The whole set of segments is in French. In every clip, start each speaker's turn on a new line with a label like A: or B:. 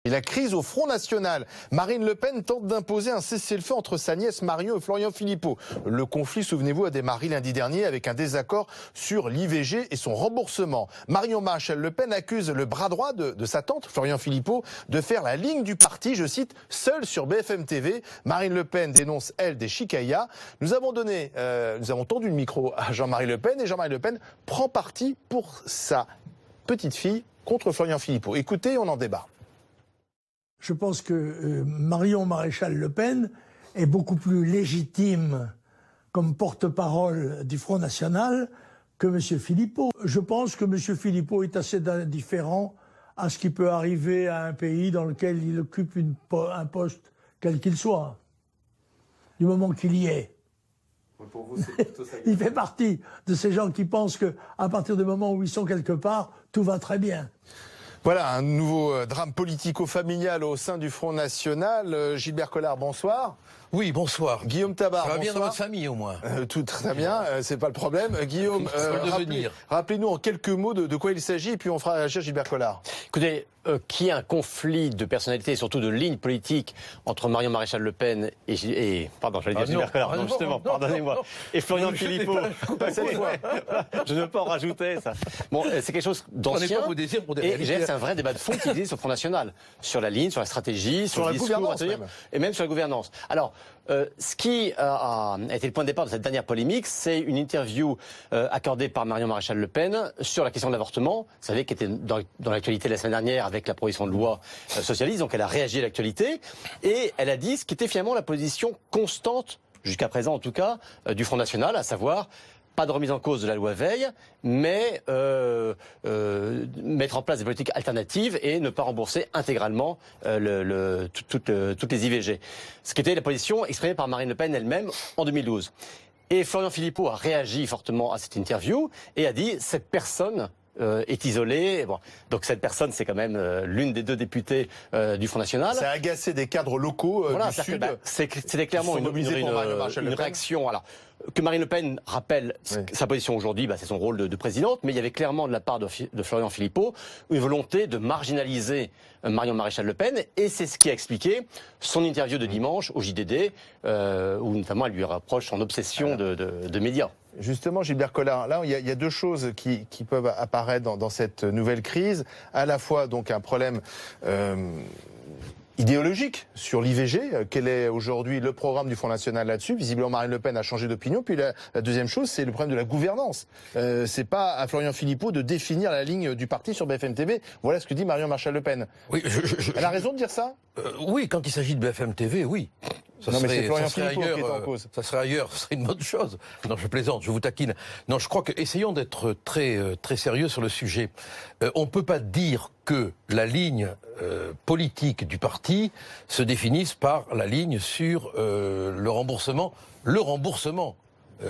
A: Et la crise au Front National. Marine Le Pen tente d'imposer un cessez-le-feu entre sa nièce Marion et Florian Philippot. Le conflit, souvenez-vous, a démarré lundi dernier avec un désaccord sur l'IVG et son remboursement. Marion Maréchal Le Pen accuse le bras droit de sa tante, Florian Philippot, de faire la ligne du parti, je cite, seul sur BFM TV. Marine Le Pen dénonce, elle, des chicayas. Nous avons tendu le micro à Jean-Marie Le Pen et Jean-Marie Le Pen prend parti pour sa petite fille contre Florian Philippot. Écoutez, on en débat.
B: Je pense que Marion Maréchal Le Pen est beaucoup plus légitime comme porte-parole du Front National que M. Philippot. Je pense que M. Philippot est assez indifférent à ce qui peut arriver à un pays dans lequel il occupe un poste quel qu'il soit, du moment qu'il y est.
A: Pour vous, c'est plutôt ça.
B: Il fait partie de ces gens qui pensent qu'à partir du moment où ils sont quelque part, tout va très bien.
A: Voilà, un nouveau drame politico-familial au sein du Front National. Gilbert Collard, bonsoir.
C: Oui, bonsoir.
A: Guillaume Tabar,
C: bonsoir. Ça va bien
A: bonsoir.
C: dans votre famille, au moins.
A: Tout très bien, c'est pas le problème. Guillaume, rappelez-nous en quelques mots de quoi il s'agit, et puis on fera réagir Gilbert Collard.
D: Écoutez, qu'il y ait un conflit de personnalité et surtout de ligne politique entre Marion Maréchal Le Pen et pardon, j'allais dire Gilbert Collard, non, justement, pardonnez-moi, et Florian Philippot, cette fois, je ne veux pas en rajouter, ça. Bon, c'est quelque chose d'ancien, et c'est un vrai débat de fond qui existe au Front National, sur la ligne, sur la stratégie, sur le discours à tenir, et même sur la gouvernance. Alors, ce qui a été le point de départ de cette dernière polémique, c'est une interview accordée par Marion Maréchal Le Pen sur la question de l'avortement. Vous savez, qui était dans l'actualité la semaine dernière avec la proposition de loi socialiste. Donc elle a réagi à l'actualité et elle a dit ce qui était finalement la position constante, jusqu'à présent en tout cas, du Front National, à savoir pas de remise en cause de la loi Veil, mais mettre en place des politiques alternatives et ne pas rembourser intégralement toutes les IVG. Ce qui était la position exprimée par Marine Le Pen elle-même en 2012. Et Florian Philippot a réagi fortement à cette interview et a dit cette personne est isolée. Bon. Donc cette personne, c'est quand même l'une des deux députées du Front National.
A: Ça a agacé des cadres locaux du Sud.
D: C'était clairement une réaction. Alors, que Marine Le Pen rappelle sa position aujourd'hui, c'est son rôle de présidente, mais il y avait clairement de la part de Florian Philippot une volonté de marginaliser Marion Maréchal Le Pen, et c'est ce qui a expliqué son interview de dimanche au JDD, où notamment elle lui reproche son obsession de médias.
A: Justement, Gilbert Collard, là, il y a deux choses qui peuvent apparaître dans cette nouvelle crise. À la fois, donc, un problème idéologique sur l'IVG. Quel est aujourd'hui le programme du Front National là-dessus? Visiblement, Marine Le Pen a changé d'opinion. Puis la deuxième chose, c'est le problème de la gouvernance. C'est pas à Florian Philippot de définir la ligne du parti sur BFM TV. Voilà ce que dit Marion Maréchal Le Pen.
C: Oui,
A: elle a raison de dire ça?
C: Oui, quand il s'agit de BFM TV, oui.
A: Mais c'est Florian Philippot qui est en cause.
C: Ça serait ailleurs, ce serait une bonne chose. Non, je plaisante, je vous taquine. Non, je crois que essayons d'être très sérieux sur le sujet. On peut pas dire que la ligne politique du parti se définisse par la ligne sur le remboursement. Le remboursement.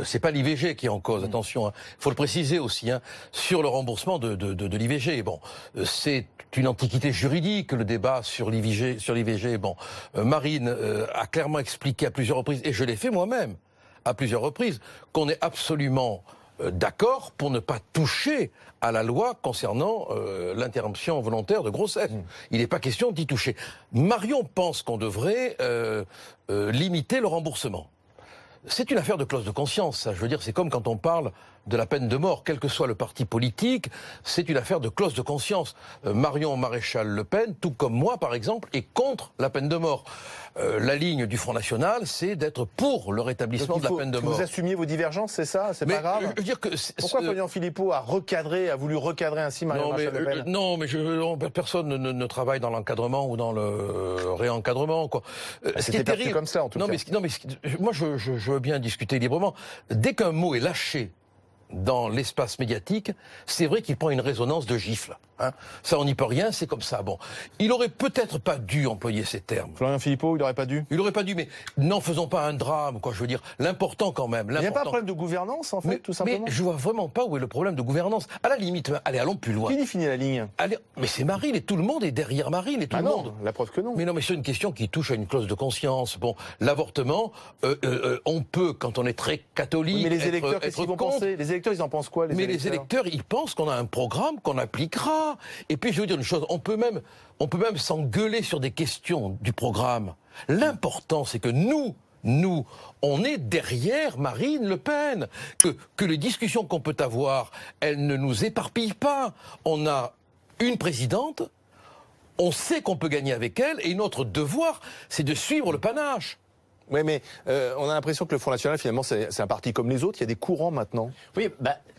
C: C'est pas l'IVG qui est en cause, attention. Il faut le préciser aussi, sur le remboursement de l'IVG. Bon, c'est une antiquité juridique, le débat sur l'IVG. Bon, Marine a clairement expliqué à plusieurs reprises, et je l'ai fait moi-même à plusieurs reprises, qu'on est absolument d'accord pour ne pas toucher à la loi concernant l'interruption volontaire de grossesse. Il n'est pas question d'y toucher. Marion pense qu'on devrait limiter le remboursement. C'est une affaire de clause de conscience, ça. Je veux dire, c'est comme quand on parle de la peine de mort, quel que soit le parti politique, c'est une affaire de clause de conscience. Marion Maréchal Le Pen, tout comme moi par exemple, est contre la peine de mort. La ligne du Front National, c'est d'être pour le rétablissement de la peine de mort.
A: Vous assumiez vos divergences, c'est ça? C'est pas grave?
C: Je veux dire que
A: pourquoi Florian Philippot a voulu recadrer ainsi Marion Maréchal Le Pen?
C: Non, mais personne ne travaille dans l'encadrement ou dans le réencadrement, quoi.
A: Ce qui est terrible comme ça, en tout cas.
C: Moi, je veux bien discuter librement. Dès qu'un mot est lâché dans l'espace médiatique, c'est vrai qu'il prend une résonance de gifle. Ça, on n'y peut rien, c'est comme ça. Bon, il aurait peut-être pas dû employer ces termes.
A: Florian Philippot, il aurait pas dû?
C: Il aurait pas dû, mais n'en faisons pas un drame, quoi. Je veux dire, l'important quand même.
A: Il n'y a pas un problème de gouvernance, en fait, tout simplement?
C: Mais je vois vraiment pas où est le problème de gouvernance. À la limite, allez, allons plus loin.
A: Qui définit la ligne?
C: Mais c'est Marine, et tout le monde est derrière Marine, et tout le monde.
A: La preuve que non.
C: Mais non, mais c'est une question qui touche à une clause de conscience. Bon, l'avortement, on peut, quand on est très catholique,
A: mais les électeurs, qu'est-ce qu'ils vont penser? Les électeurs, ils en pensent quoi,
C: les électeurs, ils pensent qu'on a un programme qu'on appliquera. pas. Et puis je vais vous dire une chose, on peut même s'engueuler sur des questions du programme. L'important, c'est que nous, on est derrière Marine Le Pen. Que les discussions qu'on peut avoir, elles ne nous éparpillent pas. On a une présidente, on sait qu'on peut gagner avec elle, et notre devoir, c'est de suivre le panache.
A: Oui, mais on a l'impression que le Front National, finalement, c'est un parti comme les autres. Il y a des courants maintenant.
D: Oui,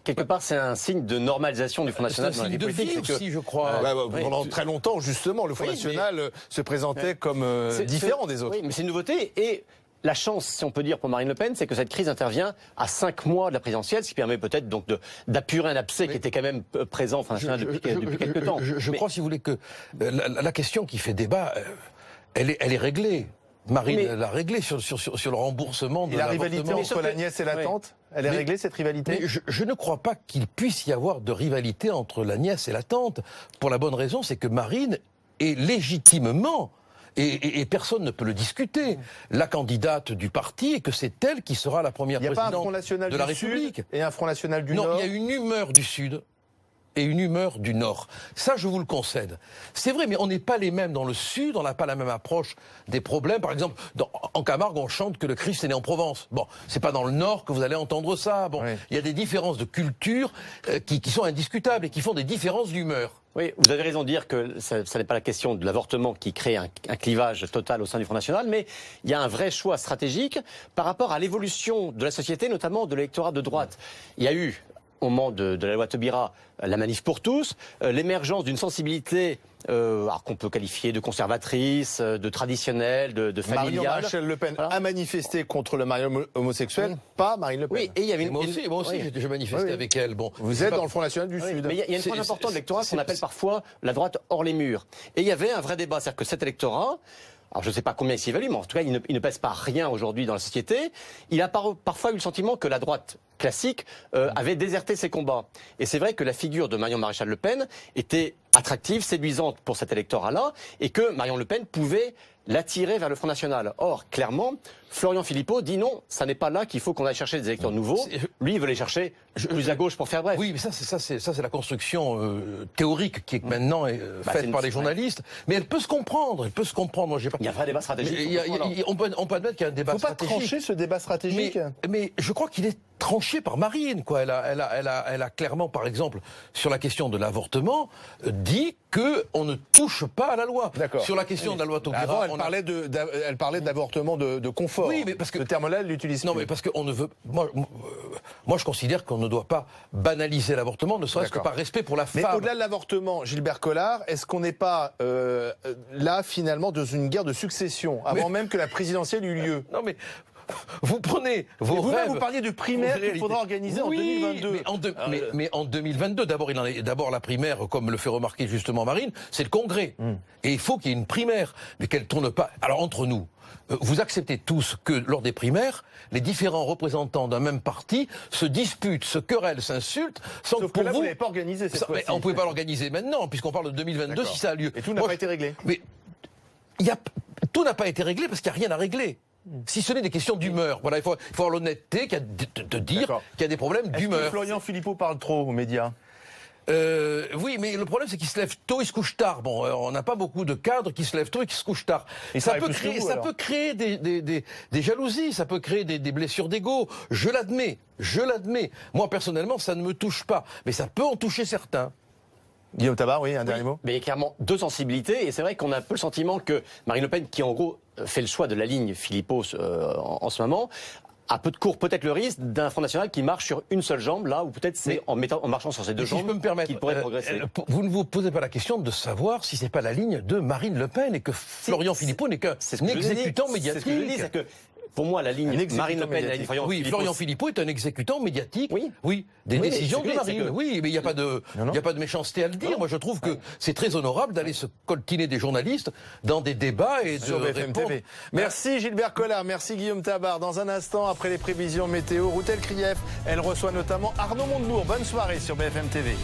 D: quelque part, c'est un signe de normalisation du Front National dans la vie politique.
C: C'est un signe de vie aussi, je crois.
A: Pendant très longtemps, justement, le Front National se présentait comme différent des autres.
D: Oui, mais c'est une nouveauté. Et la chance, si on peut dire, pour Marine Le Pen, c'est que cette crise intervient à 5 mois de la présidentielle, ce qui permet peut-être donc d'apurer un abcès qui était quand même présent au Front National depuis quelques temps.
C: Je crois, si vous voulez, que la question qui fait débat, elle est réglée. Marine l'a réglé sur le remboursement de l'avortement.
A: La rivalité entre la nièce et la tante, elle est réglée, cette rivalité?
C: Mais je ne crois pas qu'il puisse y avoir de rivalité entre la nièce et la tante. Pour la bonne raison, c'est que Marine est légitimement, et personne ne peut le discuter, la candidate du parti, et que c'est elle qui sera la première présidente de la République.
A: Sud et un Front National du Nord?
C: Non, il y a une humeur du Sud et une humeur du Nord. Ça, je vous le concède. C'est vrai, mais on n'est pas les mêmes dans le Sud, on n'a pas la même approche des problèmes. Par exemple, en Camargue, on chante que le Christ est né en Provence. Bon, c'est pas dans le Nord que vous allez entendre ça. Bon, il y a des différences de culture qui sont indiscutables et qui font des différences d'humeur.
D: Oui, vous avez raison de dire que ça n'est pas la question de l'avortement qui crée un clivage total au sein du Front National, mais il y a un vrai choix stratégique par rapport à l'évolution de la société, notamment de l'électorat de droite. Il y a eu, au moment de la loi Taubira, la manif pour tous, l'émergence d'une sensibilité qu'on peut qualifier de conservatrice, de traditionnelle, de familiale.
A: Marion-Maréchal Le Pen a manifesté contre le mariage homosexuel, pas Marine Le Pen.
D: Oui, et il y avait
C: moi aussi, j'ai manifesté avec elle. Bon,
A: vous êtes dans le Front National du Sud.
D: Mais il y a une frange importante de l'électorat qu'on appelle parfois la droite hors les murs. Et il y avait un vrai débat, c'est-à-dire que cet électorat, alors je ne sais pas combien il s'évalue, mais en tout cas, il ne pèse pas rien aujourd'hui dans la société. Il a parfois eu le sentiment que la droite classique avait déserté ses combats. Et c'est vrai que la figure de Marion Maréchal Le Pen était attractive, séduisante pour cet électorat-là, et que Marion Le Pen pouvait l'attirer vers le Front National. Or, clairement, Florian Philippot dit non, ça n'est pas là qu'il faut qu'on aille chercher des électeurs nouveaux. Lui, il veut les chercher plus à gauche pour faire bref.
C: Oui, mais ça c'est la construction théorique qui est maintenant faite par les journalistes. Mais elle peut se comprendre, Moi, j'ai pas.
D: Il y a un vrai débat stratégique.
C: On peut admettre qu'il y a un débat stratégique.
A: Faut pas trancher ce débat stratégique.
C: Mais je crois qu'il est tranché par Marine, quoi. Elle a clairement, par exemple, sur la question de l'avortement, dit que on ne touche pas à la loi.
A: D'accord.
C: Sur la question de la loi Taubira,
A: avant, elle parlait d'avortement de confort.
C: Oui, mais parce que
A: ce terme-là, elle l'utilise.
C: Non, mais parce qu'on ne veut. Moi, je considère qu'on ne doit pas banaliser l'avortement, ne serait-ce que par respect pour la femme.
A: Mais au-delà de l'avortement, Gilbert Collard, est-ce qu'on n'est pas là finalement dans une guerre de succession avant même que la présidentielle eût lieu?
C: Non, mais. Vous prenez vos rêves.
A: Vous parliez de primaire qu'il faudra organiser en 2022.
C: Mais en 2022, d'abord la primaire, comme le fait remarquer justement Marine, c'est le Congrès. Et il faut qu'il y ait une primaire, mais qu'elle tourne pas. Alors entre nous, vous acceptez tous que lors des primaires, les différents représentants d'un même parti se disputent, se querellent, s'insultent, sans
A: Sauf que là, vous n'avez pas organisé cette fois-ci.
C: On ne pouvait pas l'organiser maintenant, puisqu'on parle de 2022 si ça a lieu.
A: Et tout n'a pas été réglé.
C: Mais tout n'a pas été réglé parce qu'il n'y a rien à régler. Si ce n'est des questions d'humeur. Voilà, il faut avoir l'honnêteté de dire qu'il y a des problèmes d'humeur.
A: Est-ce que Florian Philippot parle trop aux médias?
C: Oui, mais le problème c'est qu'il se lève tôt, il se couche tard. Bon, on n'a pas beaucoup de cadres qui se lèvent tôt et qui se couchent tard. Et ça peut créer des jalousies, ça peut créer des blessures d'ego. Je l'admets. Moi personnellement, ça ne me touche pas, mais ça peut en toucher certains.
A: Guillaume Tabar, oui, un dernier mot.
D: Mais il y a clairement deux sensibilités, et c'est vrai qu'on a un peu le sentiment que Marine Le Pen, qui en gros fait le choix de la ligne Philippot en ce moment, a peut-être le risque d'un Front National qui marche sur une seule jambe, là où peut-être c'est en marchant sur ces deux jambes qu'il pourrait progresser.
C: Vous ne vous posez pas la question de savoir si c'est pas la ligne de Marine Le Pen et que Florian Philippot n'est qu'un exécutant médiatique.
D: C'est ce que je dis, c'est que pour moi, la ligne Marine Le Pen et
C: Florian Philippot est un exécutant médiatique. Oui, des décisions de Marine. Oui, mais il n'y a pas de méchanceté à le dire. Moi, je trouve que c'est très honorable d'aller se coltiner des journalistes dans des débats et de
A: BFM TV. Merci Gilbert Collard, merci Guillaume Tabar. Dans un instant, après les prévisions météo, Routel Krief, elle reçoit notamment Arnaud Montebourg. Bonne soirée sur BFM TV.